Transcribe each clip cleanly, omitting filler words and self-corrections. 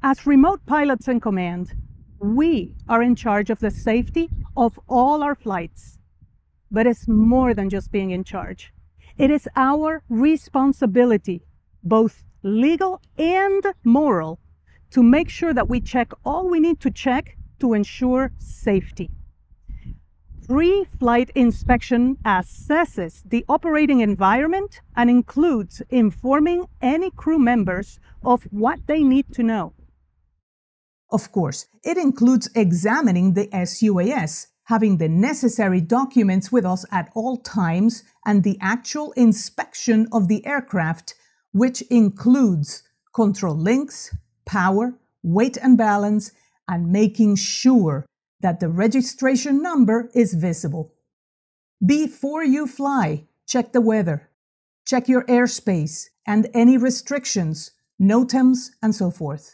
As remote pilots in command, we are in charge of the safety of all our flights. But it's more than just being in charge. It is our responsibility, both legal and moral, to make sure that we check all we need to check to ensure safety. Pre-flight inspection assesses the operating environment and includes informing any crew members of what they need to know. Of course, it includes examining the SUAS, having the necessary documents with us at all times, and the actual inspection of the aircraft, which includes control links, power, weight and balance, and making sure that the registration number is visible. Before you fly, check the weather. Check your airspace and any restrictions, NOTAMs, and so forth.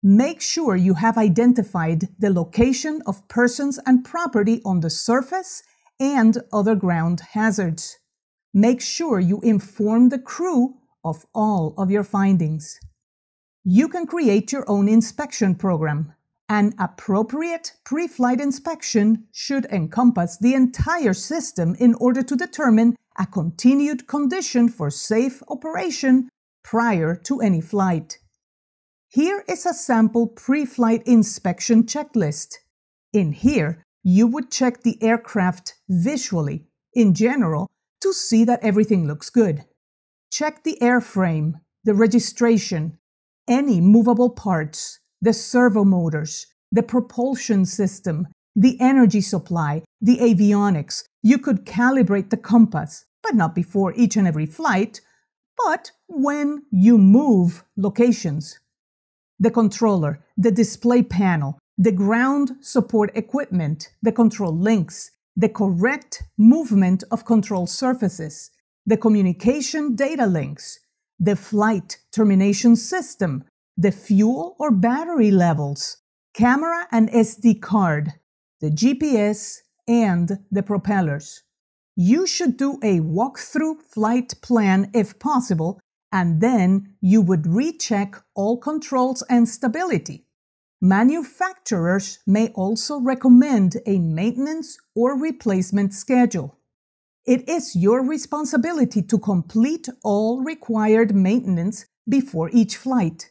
Make sure you have identified the location of persons and property on the surface and other ground hazards. Make sure you inform the crew of all of your findings. You can create your own inspection program. An appropriate pre-flight inspection should encompass the entire system in order to determine a continued condition for safe operation prior to any flight. Here is a sample pre-flight inspection checklist. In here, you would check the aircraft visually, in general, to see that everything looks good. Check the airframe, the registration, any movable parts, the servo motors, the propulsion system, the energy supply, the avionics. You could calibrate the compass, but not before each and every flight, but when you move locations. The controller, the display panel, the ground support equipment, the control links, the correct movement of control surfaces, the communication data links, the flight termination system, the fuel or battery levels, camera and SD card, the GPS, and the propellers. You should do a walkthrough flight plan if possible, and then you would recheck all controls and stability. Manufacturers may also recommend a maintenance or replacement schedule. It is your responsibility to complete all required maintenance before each flight.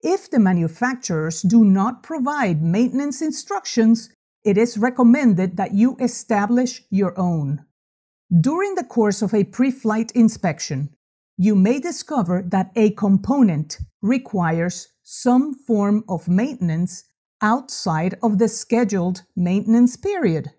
If the manufacturers do not provide maintenance instructions, it is recommended that you establish your own. During the course of a pre-flight inspection, you may discover that a component requires some form of maintenance outside of the scheduled maintenance period.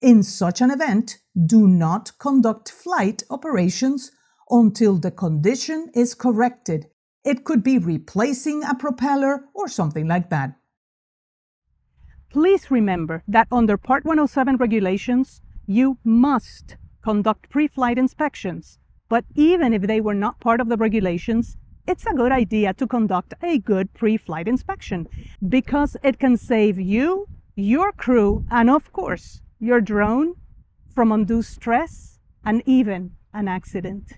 In such an event, do not conduct flight operations until the condition is corrected. It could be replacing a propeller or something like that. Please remember that under Part 107 regulations, you must conduct pre-flight inspections. But even if they were not part of the regulations, it's a good idea to conduct a good pre-flight inspection because it can save you, your crew, and of course, your drone from undue stress and even an accident.